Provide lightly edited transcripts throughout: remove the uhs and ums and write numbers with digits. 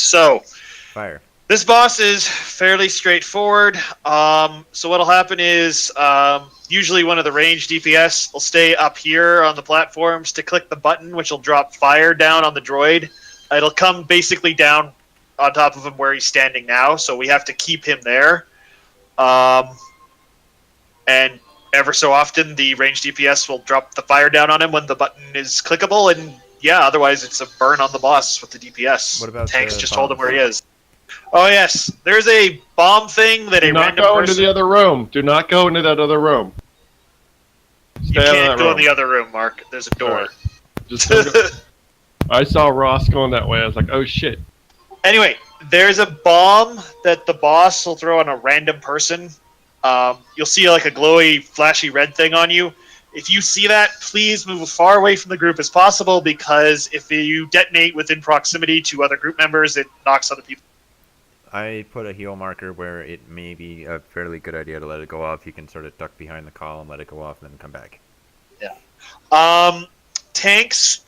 So, Fire. this boss is fairly straightforward. So what'll happen is usually one of the ranged DPS will stay up here on the platforms to click the button, which will drop fire down on the droid. It'll come basically down on top of him where he's standing now, so we have to keep him there. And ever so often, the ranged DPS will drop the fire down on him when the button is clickable, and yeah, otherwise it's a burn on the boss with the DPS. What about tanks? the Just hold him bombs? where he is. Oh yes, there's a bomb thing that Do a not random go person. into the other room. Do not go into that other room. You Stay out of can't that go room. in the other room, Mark. There's a door. Alright. Just don't go. I saw Ross going that way. I was like, oh shit. Anyway, there's a bomb that the boss will throw on a random person. You'll see like a glowy, flashy red thing on you. If you see that, please move as far away from the group as possible, because if you detonate within proximity to other group members, it knocks other people. I put a heal marker where it may be a fairly good idea to let it go off. You can sort of duck behind the column, let it go off, and then come back. Yeah. Tanks,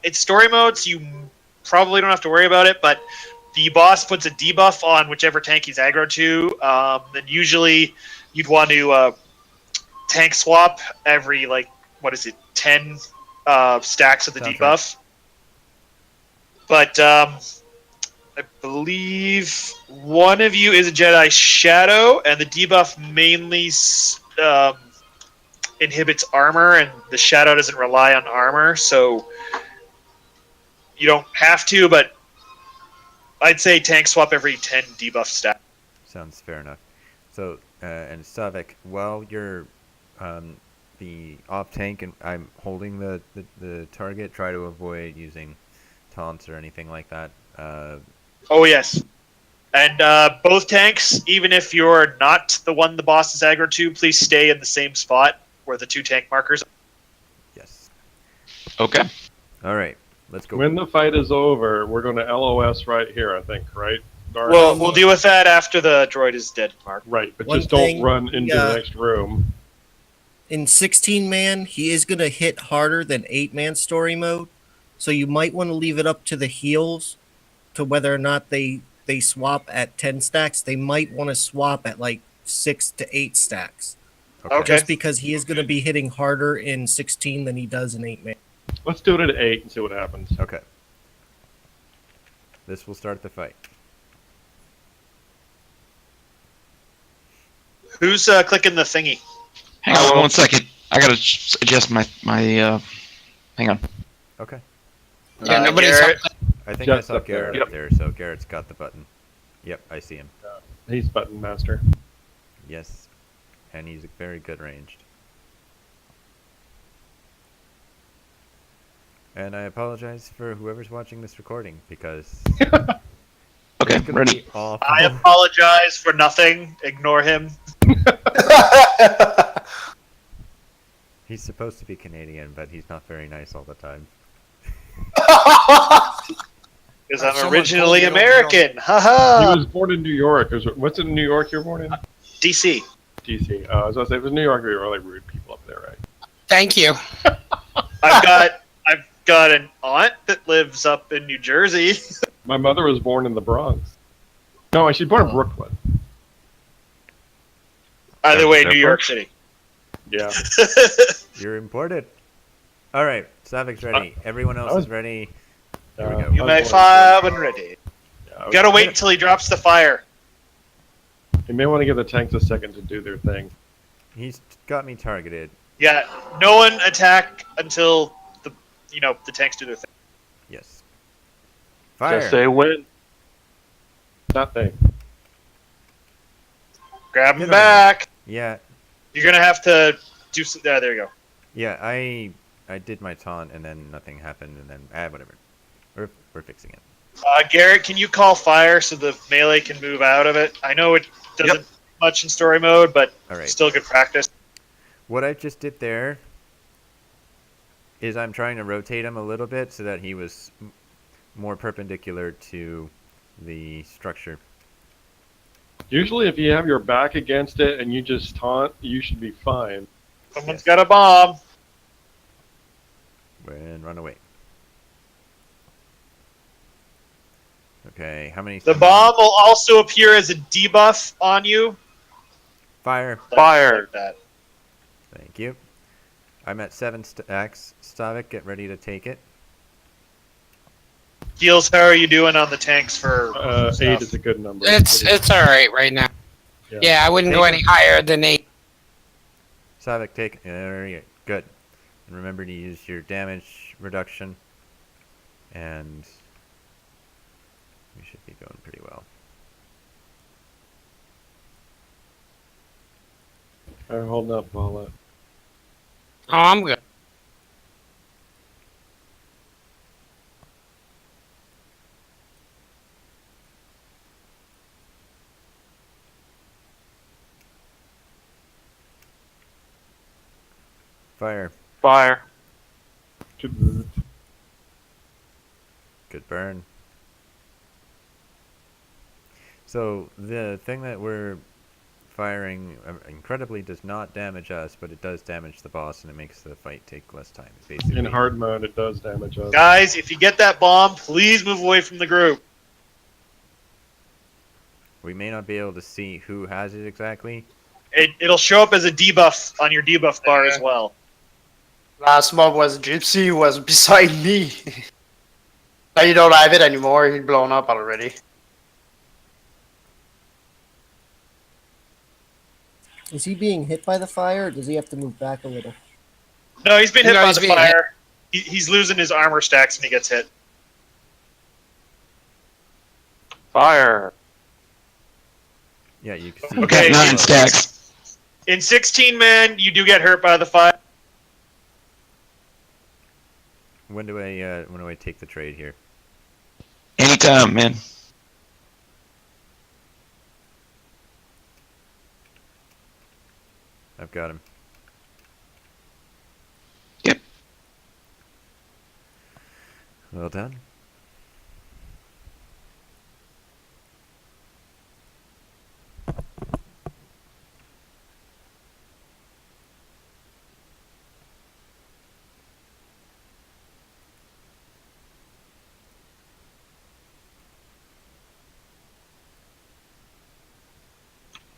it's story mode, so you probably don't have to worry about it, but the boss puts a debuff on whichever tank he's aggro to. Then usually you'd want to tank swap every, 10 stacks of the Sounds debuff. But I believe one of you is a Jedi Shadow, and the debuff mainly inhibits armor, and the Shadow doesn't rely on armor, so you don't have to, but I'd say tank swap every 10 debuff stack. Sounds fair enough. So, and Savik, while you're the off tank and I'm holding the target, try to avoid using taunts or anything like that. Oh, yes. And both tanks, even if you're not the one the boss is aggro to, please stay in the same spot where the 2 tank markers are. Yes. Okay. All right. Let's go. When the fight is over, we're going to LOS right here, I think, right? Dark? Well, we'll deal with that after the droid is dead, Mark. Right, but One just don't thing, run into the next room. In 16-man, he is going to hit harder than 8-man story mode. So you might want to leave it up to the heals to whether or not they swap at 10 stacks. They might want to swap at 6 to 8 stacks. Okay. Just because he is going to be hitting harder in 16 than he does in 8-man. Let's do it at 8 and see what happens. Okay. This will start the fight. Who's clicking the thingy? Hang on 1 second. I gotta adjust my hang on. Okay. Yeah, nobody's Garrett? I think Just I saw up there. Garrett up there, so Garrett's got the button. Yep, I see him. He's button master. Yes. And he's very good ranged. And I apologize for whoever's watching this recording, because Okay, it's gonna ready. be awful. I apologize for nothing. Ignore him. He's supposed to be Canadian, but he's not very nice all the time. Because I'm Someone originally told me American. He Haha. was born in New York. What's in New York you were born in? DC. DC. I was going to say, if it was New York, we were really rude people up there, right? Thank you. I've got an aunt that lives up in New Jersey. My mother was born in the Bronx. No, she's born in Brooklyn. Either way, New Therefore- York City. Yeah. You're imported. All right, Savik's ready. Everyone else is ready. Here we go. You may fire when ready. Yeah, Gotta wait until he drops the fire. You may want to give the tanks a second to do their thing. He's got me targeted. Yeah, no one attack until the tanks do their thing. Yes. Fire. Just say when. That thing. Grab Get him over back. Yeah, You're gonna have to do. There you go. yeah. I did my taunt and then nothing happened, and then whatever. We're fixing it. Garrett, can you call fire so the melee can move out of it? I know it doesn't much in story mode, but All right. still good practice. What I just did there is I'm trying to rotate him a little bit so that he was more perpendicular to the structure. Usually, if you have your back against it and you just taunt, you should be fine. Someone's got a bomb. And run away. Okay, how many? The bomb will also appear as a debuff on you. Fire. Fire. Like that. Thank you. I'm at 7 stacks. Stavik, get ready to take it. Heels, how are you doing on the tanks for 8 stuff? is a good number. It's all right right now. Yeah, I wouldn't go any higher than 8. Stavik, take it. There you go. Good. And remember to use your damage reduction. And we should be going pretty well. I'm holding up, Paula. Oh, I'm good. Fire. Fire. Good burn. So the thing that we're firing incredibly does not damage us, but it does damage the boss, and it makes the fight take less time. Basically, In hard mode, it does damage us. Guys, if you get that bomb, please move away from the group. we may not be able to see who has it exactly. It'll show up as a debuff on your debuff bar as well. Last mob was Gypsy, was beside me. Now you don't have it anymore, he's blown up already. Is he being hit by the fire, or does he have to move back a little? No, he's been hit No, by he's the being fire. He's losing his armor stacks when he gets hit. Fire. Yeah, you can see. Okay. Got 9 stacks. In 16 man, you do get hurt by the fire. When do I take the trade here? Anytime, man. I've got him. Yep. Well done.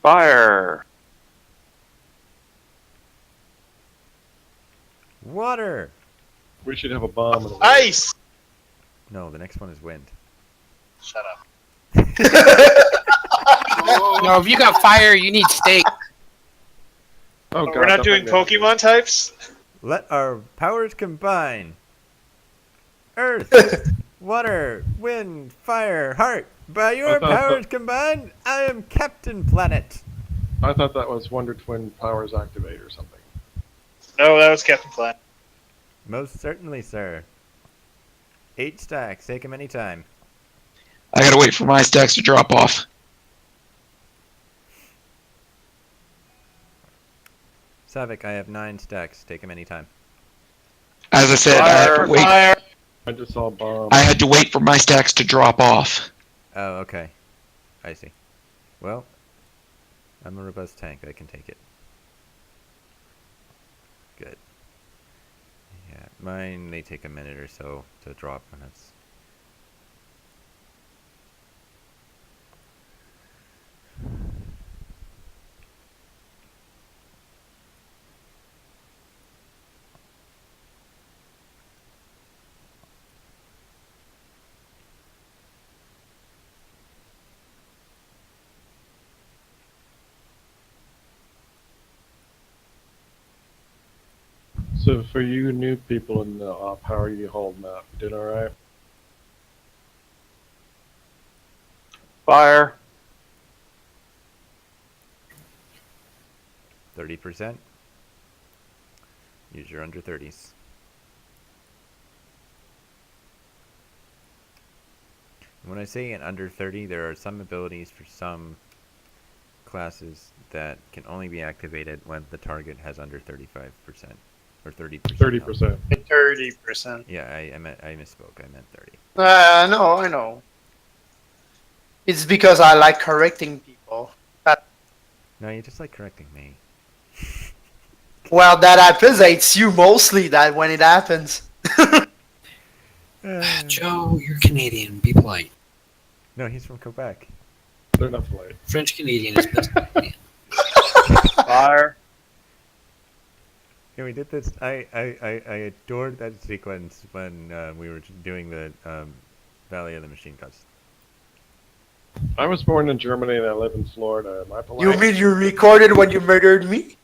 Fire. Water. We should have a bomb in the way. Ice! No, the next one is wind. Shut up. No, if you got fire, you need steak. Oh, We're not doing Pokemon types? Let our powers combine. Earth, water, wind, fire, heart. By your powers combined, I am Captain Planet. I thought that was Wonder Twin Powers Activate or something. No, that was Captain Planet. Most certainly, sir. 8 stacks. Take them anytime. I gotta wait for my stacks to drop off. Savik, I have 9 stacks. Take them anytime. As I said, Fire! I just saw a bomb. I had to wait for my stacks to drop off. Oh, okay. I see. Well, I'm a robust tank. I can take it. Good. Yeah, mine may take a minute or so to drop when it's... So for you new people in the how are you holding up? You doing alright? Fire. 30%. Use your under 30s. When I say an under 30, there are some abilities for some classes that can only be activated when the target has under 35% or 30%. 30%. 30%. Yeah, I misspoke. I meant 30. No, I know. It's because I like correcting people. No, you just like correcting me. Well, that happens. It's you mostly that when it happens. Joe, you're Canadian. Be polite. No, he's from Quebec. They're not polite. French Canadian is best. Fire. Yeah, we did this. I adored that sequence when we were doing the Valley of the Machine Guns. I was born in Germany and I live in Florida. Am I polite? You mean you recorded when you murdered me?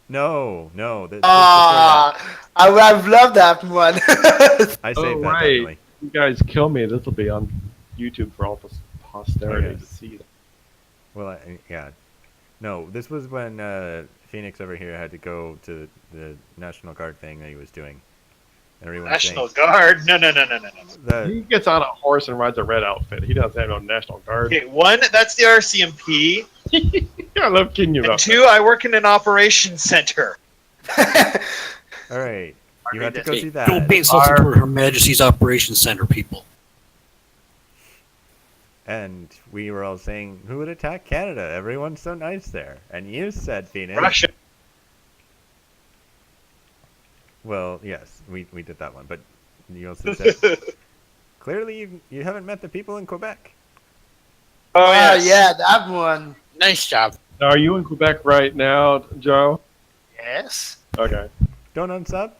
No. I've loved that one. I saved Oh, that right. definitely. You guys kill me. This will be on YouTube for all posterity Oh, yes. to see. Well, yeah. No, this was when Phoenix over here had to go to the National Guard thing that he was doing. And everyone was National saying, Guard. No. He gets on a horse and rides a red outfit. He doesn't have no National Guard. Okay, one, that's the RCMP. I love kidding you And about two, I work in an operations center. all right, you have to go Hey, see that. don't be insulting to Her Majesty's Operations Center people. And we were all saying, who would attack Canada? Everyone's so nice there. And you said, Phoenix. Russia. Well, yes, we did that one. But you also said, clearly you haven't met the people in Quebec. Oh, yes. Yeah, that one. Nice job. Now, are you in Quebec right now, Joe? Yes. Okay. Don't unsub.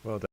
Well done.